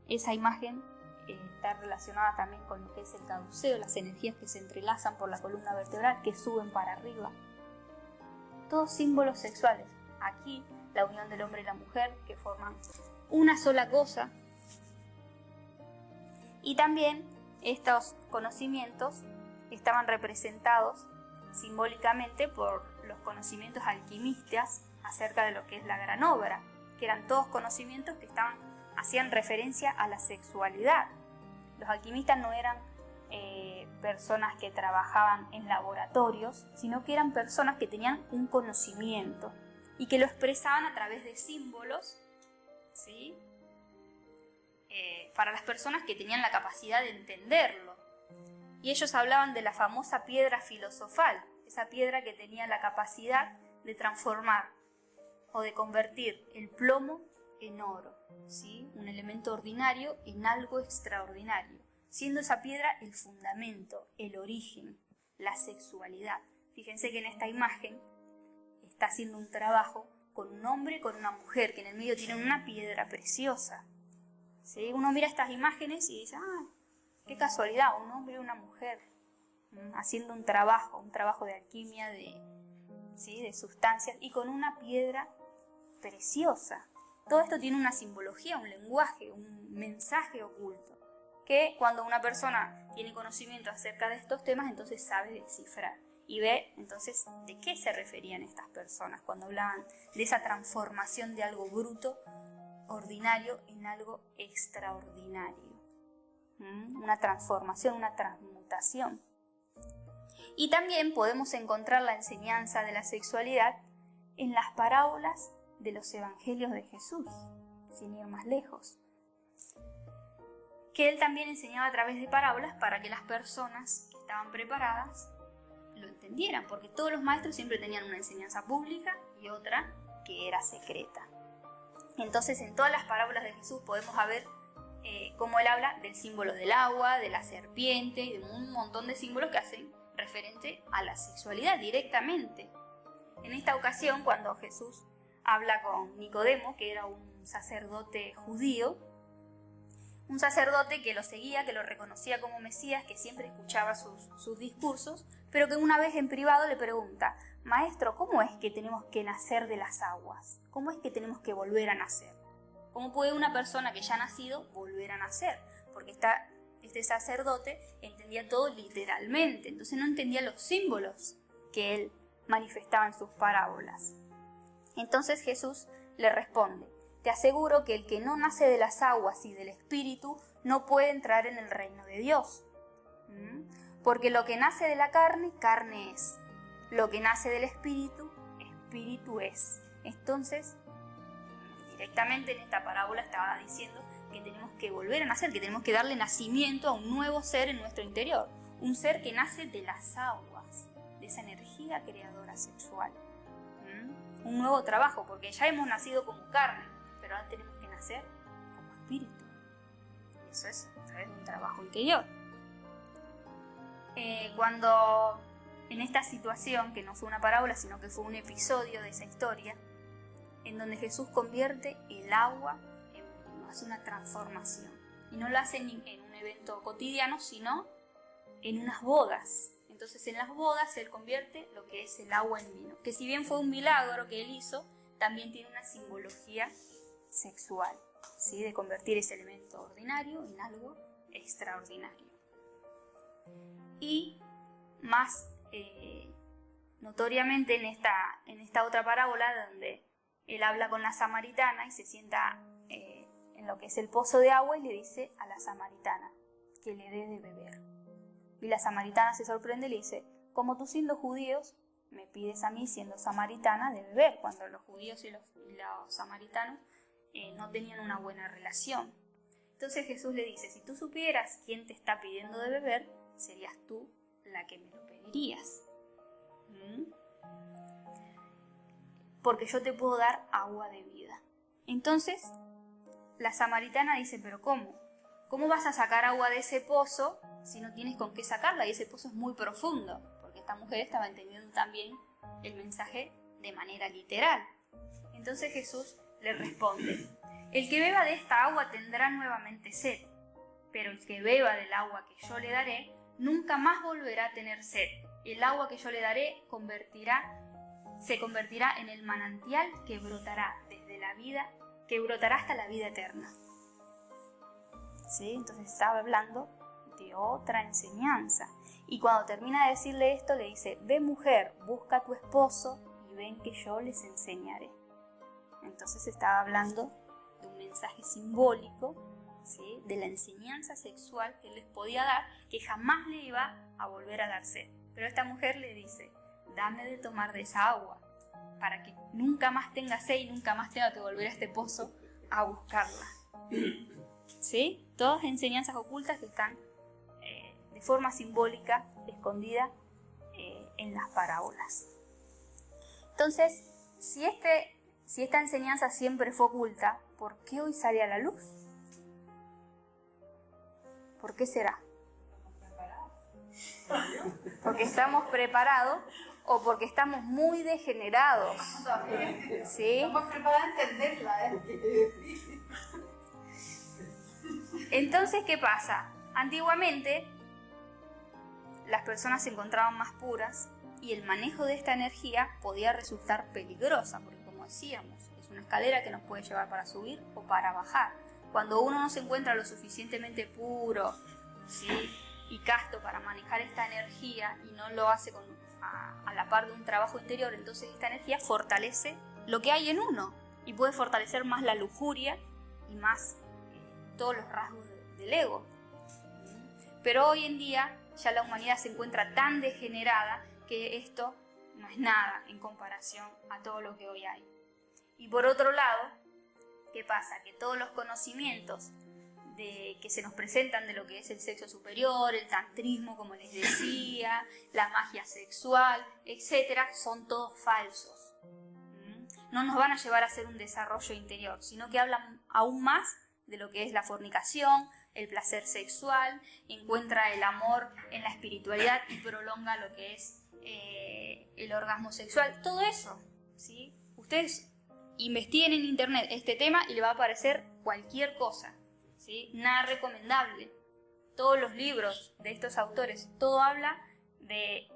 esa imagen está relacionada también con lo que es el caduceo, las energías que se entrelazan por la columna vertebral, que suben para arriba. Todos símbolos sexuales. Aquí la unión del hombre y la mujer, que forman una sola cosa. Y también estos conocimientos estaban representados simbólicamente por los conocimientos alquimistas acerca de lo que es la gran obra, que eran todos conocimientos que hacían referencia a la sexualidad. Los alquimistas no eran personas que trabajaban en laboratorios, sino que eran personas que tenían un conocimiento y que lo expresaban a través de símbolos, ¿sí? Para las personas que tenían la capacidad de entenderlo. Y ellos hablaban de la famosa piedra filosofal, esa piedra que tenía la capacidad de transformar o de convertir el plomo en oro, ¿sí? Un elemento ordinario en algo extraordinario, siendo esa piedra el fundamento, el origen, la sexualidad. Fíjense que en esta imagen está haciendo un trabajo con un hombre y con una mujer, que en el medio tienen una piedra preciosa. ¿Sí? Uno mira estas imágenes y dice, qué casualidad, un hombre y una mujer haciendo un trabajo de alquimia, de sustancias, y con una piedra preciosa. Todo esto tiene una simbología, un lenguaje, un mensaje oculto, que cuando una persona tiene conocimiento acerca de estos temas, entonces sabe descifrar y ve entonces de qué se referían estas personas cuando hablaban de esa transformación de algo bruto, ordinario, en algo extraordinario. Una transformación, una transmutación. Y también podemos encontrar la enseñanza de la sexualidad en las parábolas de los evangelios de Jesús, sin ir más lejos, que él también enseñaba a través de parábolas para que las personas que estaban preparadas lo entendieran, porque todos los maestros siempre tenían una enseñanza pública y otra que era secreta. Entonces, en todas las parábolas de Jesús podemos ver cómo él habla del símbolo del agua, de la serpiente y de un montón de símbolos que hacen referente a la sexualidad directamente. En esta ocasión, cuando Jesús habla con Nicodemo, que era un sacerdote judío, un sacerdote que lo seguía, que lo reconocía como Mesías, que siempre escuchaba sus discursos, pero que una vez en privado le pregunta, Maestro, ¿cómo es que tenemos que nacer de las aguas? ¿Cómo es que tenemos que volver a nacer? ¿Cómo puede una persona que ya ha nacido volver a nacer? Porque este sacerdote entendía todo literalmente, entonces no entendía los símbolos que él manifestaba en sus parábolas. Entonces Jesús le responde, te aseguro que el que no nace de las aguas y del Espíritu no puede entrar en el reino de Dios. Porque lo que nace de la carne, carne es. Lo que nace del Espíritu, Espíritu es. Entonces, directamente en esta parábola estaba diciendo que tenemos que volver a nacer, que tenemos que darle nacimiento a un nuevo ser en nuestro interior. Un ser que nace de las aguas, de esa energía creadora sexual. Un nuevo trabajo, porque ya hemos nacido como carne, pero ahora tenemos que nacer como espíritu. Y eso es a través de un trabajo interior. Cuando en esta situación, que no fue una parábola, sino que fue un episodio de esa historia, en donde Jesús convierte el agua en vino, hace una transformación. Y no lo hace en un evento cotidiano, sino en unas bodas. Entonces en las bodas Él convierte lo que es el agua en vino, que si bien fue un milagro que Él hizo, también tiene una simbología sexual, ¿sí? De convertir ese elemento ordinario en algo extraordinario. Y más notoriamente en esta otra parábola donde él habla con la samaritana y se sienta en lo que es el pozo de agua y le dice a la samaritana que le dé de beber. Y la samaritana se sorprende y le dice: ¿cómo tú siendo judíos me pides a mí siendo samaritana de beber? Cuando los judíos y los samaritanos no tenían una buena relación. Entonces Jesús le dice: si tú supieras quién te está pidiendo de beber, serías tú la que me lo pedirías. Porque yo te puedo dar agua de vida. Entonces la samaritana dice: pero ¿cómo? ¿Cómo vas a sacar agua de ese pozo si no tienes con qué sacarla? Y ese pozo es muy profundo, porque esta mujer estaba entendiendo también el mensaje de manera literal. Entonces Jesús le responde: el que beba de esta agua tendrá nuevamente sed, pero el que beba del agua que yo le daré nunca más volverá a tener sed. El agua que yo le daré se convertirá en el manantial que brotará desde la vida, que brotará hasta la vida eterna. ¿Sí? Entonces estaba hablando de otra enseñanza. Y cuando termina de decirle esto, le dice: ve mujer, busca a tu esposo y ven que yo les enseñaré. Entonces estaba hablando de un mensaje simbólico, ¿sí?, de la enseñanza sexual que les podía dar, que jamás le iba a volver a dar sed. Pero esta mujer le dice: dame de tomar de esa agua, para que nunca más tenga sed y nunca más tenga que volver a este pozo a buscarla. ¿Sí? Todas enseñanzas ocultas que están de forma simbólica escondidas en las parábolas. Entonces, si esta enseñanza siempre fue oculta, ¿por qué hoy sale a la luz? ¿Por qué será? ¿Porque estamos preparados o porque estamos muy degenerados? ¿Sí? Estamos preparados a entenderla, Entonces, ¿qué pasa? Antiguamente las personas se encontraban más puras y el manejo de esta energía podía resultar peligrosa, porque como decíamos, es una escalera que nos puede llevar para subir o para bajar. Cuando uno no se encuentra lo suficientemente puro, ¿sí?, y casto para manejar esta energía y no lo hace a la par de un trabajo interior, entonces esta energía fortalece lo que hay en uno y puede fortalecer más la lujuria y más todos los rasgos del ego. Pero hoy en día ya la humanidad se encuentra tan degenerada que esto no es nada en comparación a todo lo que hoy hay. Y por otro lado, ¿qué pasa? Que todos los conocimientos que se nos presentan de lo que es el sexo superior, el tantrismo, como les decía, la magia sexual, etc., son todos falsos. No nos van a llevar a hacer un desarrollo interior, sino que hablan aún más de lo que es la fornicación, el placer sexual, encuentra el amor en la espiritualidad y prolonga lo que es el orgasmo sexual. Todo eso, ¿sí? Ustedes investiguen en internet este tema y les va a aparecer cualquier cosa, ¿sí? Nada recomendable. Todos los libros de estos autores, todo habla de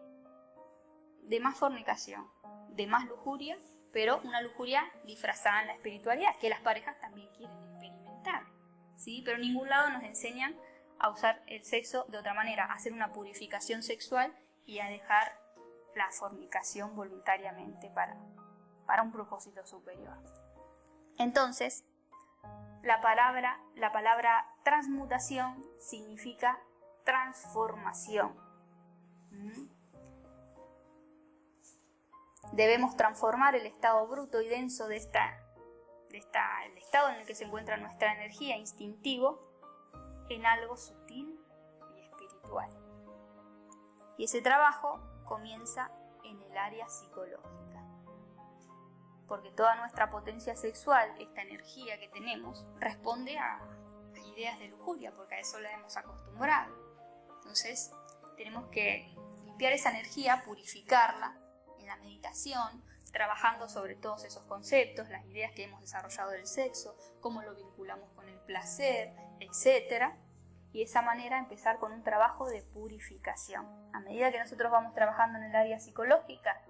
más fornicación, de más lujuria, pero una lujuria disfrazada en la espiritualidad, que las parejas también quieren experimentar, ¿sí? Pero en ningún lado nos enseñan a usar el sexo de otra manera, a hacer una purificación sexual y a dejar la fornicación voluntariamente para un propósito superior. Entonces, la palabra transmutación significa transformación. Debemos transformar el estado bruto y denso el estado en el que se encuentra nuestra energía instintivo en algo sutil y espiritual. Y ese trabajo comienza en el área psicológica. Porque toda nuestra potencia sexual, esta energía que tenemos, responde a ideas de lujuria, porque a eso la hemos acostumbrado. Entonces, tenemos que limpiar esa energía, purificarla en la meditación, trabajando sobre todos esos conceptos, las ideas que hemos desarrollado del sexo, cómo lo vinculamos con el placer, etc. Y de esa manera empezar con un trabajo de purificación. A medida que nosotros vamos trabajando en el área psicológica,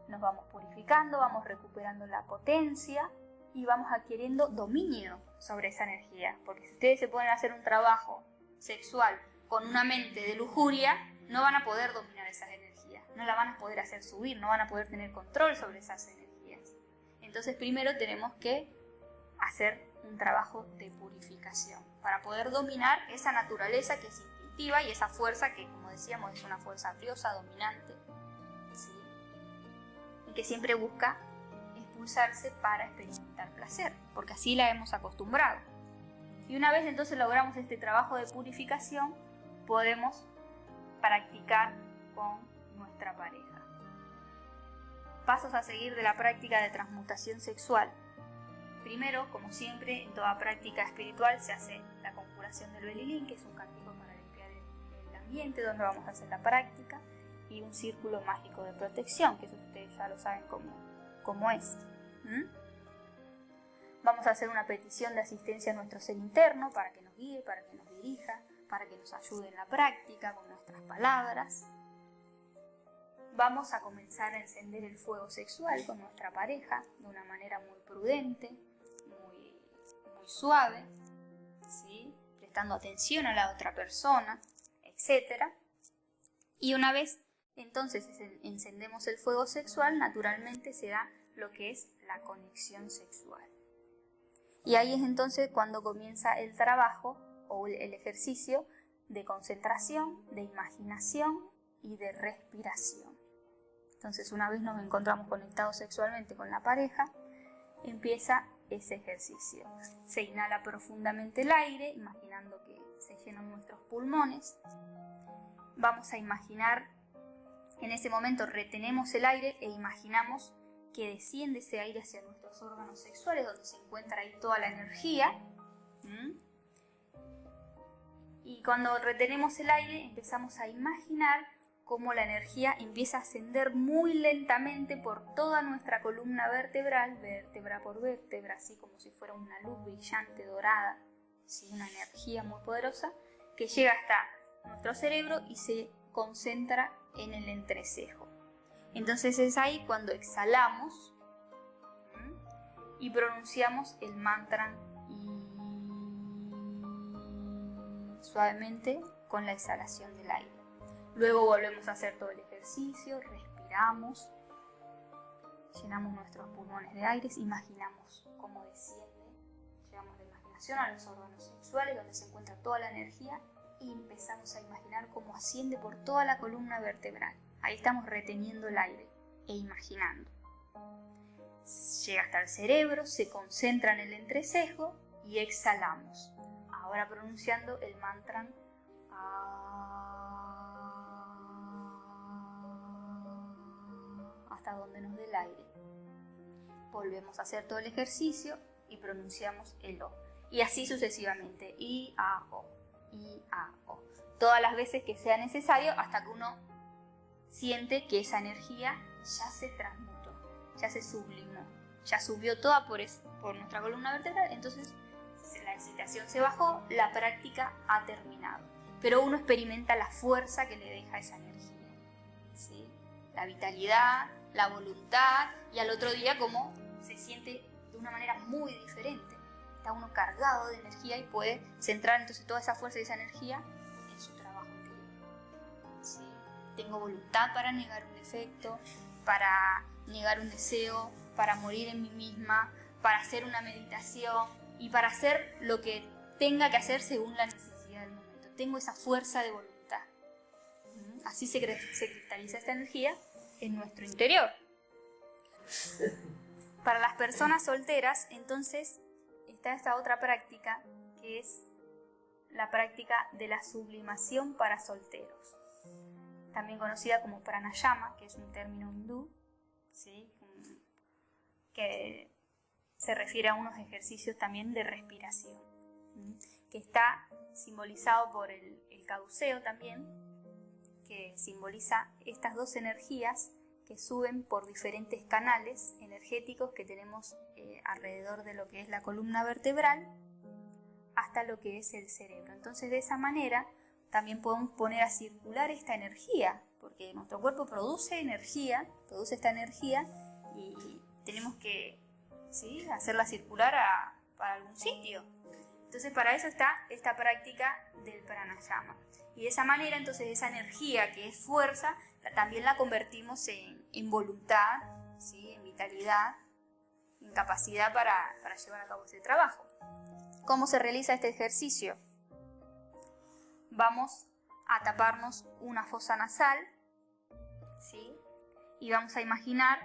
nos vamos purificando, vamos recuperando la potencia y vamos adquiriendo dominio sobre esa energía. Porque si ustedes se pueden hacer un trabajo sexual con una mente de lujuria, no van a poder dominar esas energías, no la van a poder hacer subir, no van a poder tener control sobre esas energías. Entonces primero tenemos que hacer un trabajo de purificación para poder dominar esa naturaleza que es instintiva y esa fuerza que, como decíamos, es una fuerza briosa, dominante, ¿sí? Y que siempre busca expulsarse para experimentar placer, porque así la hemos acostumbrado. Y una vez entonces logramos este trabajo de purificación, podemos practicar con nuestra pareja. Pasos a seguir de la práctica de transmutación sexual. Primero, como siempre, en toda práctica espiritual se hace la conjuración del Belilín, que es un cántico para limpiar el ambiente donde vamos a hacer la práctica, y un círculo mágico de protección, que eso ustedes ya lo saben cómo es. Vamos a hacer una petición de asistencia a nuestro ser interno para que nos guíe, para que nos dirija, para que nos ayude en la práctica con nuestras palabras. Vamos a comenzar a encender el fuego sexual con nuestra pareja de una manera muy prudente, muy suave, ¿sí? Prestando atención a la otra persona, etc. Y una vez entonces encendemos el fuego sexual, naturalmente se da lo que es la conexión sexual. Y ahí es entonces cuando comienza el trabajo o el ejercicio de concentración, de imaginación y de respiración. Entonces, una vez nos encontramos conectados sexualmente con la pareja, empieza ese ejercicio. Se inhala profundamente el aire, imaginando que se llenan nuestros pulmones. Vamos a imaginar, en ese momento retenemos el aire e imaginamos que desciende ese aire hacia nuestros órganos sexuales, donde se encuentra ahí toda la energía. Y cuando retenemos el aire, empezamos a imaginar cómo la energía empieza a ascender muy lentamente por toda nuestra columna vertebral, vértebra por vértebra, así como si fuera una luz brillante, dorada, ¿sí? Una energía muy poderosa que llega hasta nuestro cerebro y se concentra en el entrecejo. Entonces es ahí cuando exhalamos y pronunciamos el mantra suavemente con la exhalación del aire. Luego volvemos a hacer todo el ejercicio, respiramos, llenamos nuestros pulmones de aire, imaginamos cómo desciende, llevamos la imaginación a los órganos sexuales donde se encuentra toda la energía y empezamos a imaginar cómo asciende por toda la columna vertebral. Ahí estamos reteniendo el aire e imaginando. Llega hasta el cerebro, se concentra en el entrecejo y exhalamos. Ahora pronunciando el mantra hasta donde nos dé el aire. Volvemos a hacer todo el ejercicio y pronunciamos el O. Y así sucesivamente. I, A, O. I, A, O. Todas las veces que sea necesario hasta que uno siente que esa energía ya se transmutó, ya se sublimó, ya subió toda por nuestra columna vertebral. Entonces la excitación se bajó, la práctica ha terminado. Pero uno experimenta la fuerza que le deja esa energía, ¿sí? La vitalidad, la voluntad, y al otro día como se siente de una manera muy diferente. Está uno cargado de energía y puede centrar entonces toda esa fuerza y esa energía en su trabajo interior, ¿sí? Tengo voluntad para negar un defecto, para negar un deseo, para morir en mí misma, para hacer una meditación y para hacer lo que tenga que hacer según la necesidad del momento. Tengo esa fuerza de voluntad. Así se cristaliza esta energía en nuestro interior. Para las personas solteras, entonces, está esta otra práctica, que es la práctica de la sublimación para solteros, también conocida como pranayama, que es un término hindú, ¿sí? Que se refiere a unos ejercicios también de respiración, que está simbolizado por el caduceo también, que simboliza estas dos energías que suben por diferentes canales energéticos que tenemos alrededor de lo que es la columna vertebral hasta lo que es el cerebro. Entonces, de esa manera también podemos poner a circular esta energía, porque nuestro cuerpo produce energía, produce esta energía y tenemos que, ¿sí?, hacerla circular para algún sitio. Entonces, para eso está esta práctica del pranayama. Y de esa manera, entonces, esa energía que es fuerza, también la convertimos en voluntad, ¿sí? En vitalidad, en capacidad para llevar a cabo ese trabajo. ¿Cómo se realiza este ejercicio? Vamos a taparnos una fosa nasal, ¿sí? Y vamos a imaginar,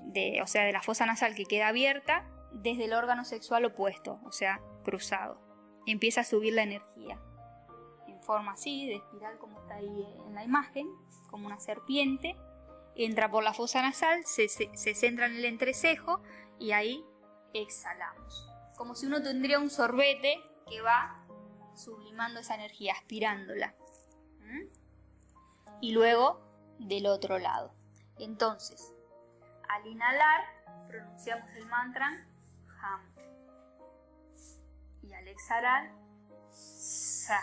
de la fosa nasal que queda abierta, desde el órgano sexual opuesto, o sea, cruzado. Empieza a subir la energía, en forma así, de espiral como está ahí en la imagen, como una serpiente. Entra por la fosa nasal, se centra en el entrecejo y ahí exhalamos. Como si uno tendría un sorbete que va sublimando esa energía, aspirándola. Y luego del otro lado. Entonces, al inhalar, pronunciamos el mantra Ham. Y al exhalar, Sa.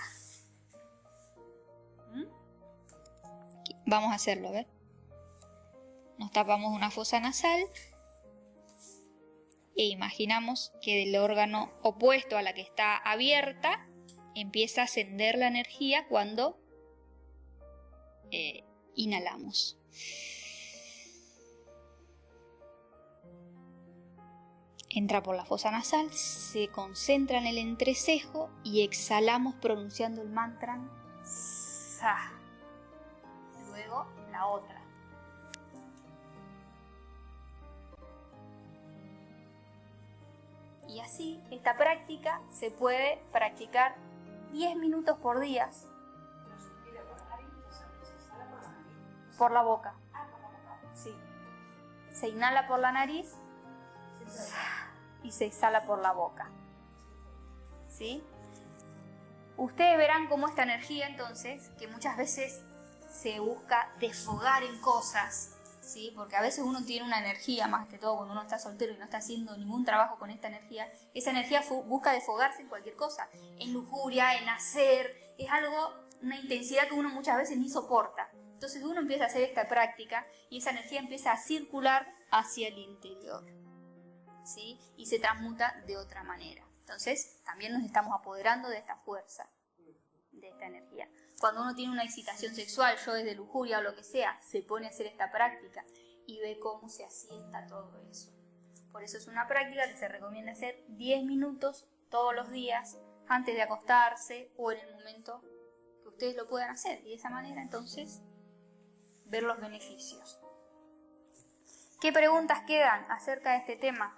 Vamos a hacerlo, ¿ves? Nos tapamos una fosa nasal e imaginamos que del órgano opuesto a la que está abierta empieza a ascender la energía cuando inhalamos. Entra por la fosa nasal, se concentra en el entrecejo y exhalamos pronunciando el mantra Sa. Luego la otra. Y así, esta práctica se puede practicar 10 minutos por día. Por la boca. Sí. Se inhala por la nariz y se exhala por la boca. ¿Sí? Ustedes verán cómo esta energía, entonces, que muchas veces se busca desfogar en cosas, ¿sí? Porque a veces uno tiene una energía, más que todo cuando uno está soltero y no está haciendo ningún trabajo con esta energía, esa energía busca desfogarse en cualquier cosa, en lujuria, en hacer, es algo, una intensidad que uno muchas veces ni soporta. Entonces uno empieza a hacer esta práctica y esa energía empieza a circular hacia el interior, ¿sí? Y se transmuta de otra manera. Entonces también nos estamos apoderando de esta fuerza, de esta energía. Cuando uno tiene una excitación sexual, yo desde lujuria o lo que sea, se pone a hacer esta práctica y ve cómo se asienta todo eso. Por eso es una práctica que se recomienda hacer 10 minutos todos los días antes de acostarse o en el momento que ustedes lo puedan hacer. Y de esa manera, entonces, ver los beneficios. ¿Qué preguntas quedan acerca de este tema?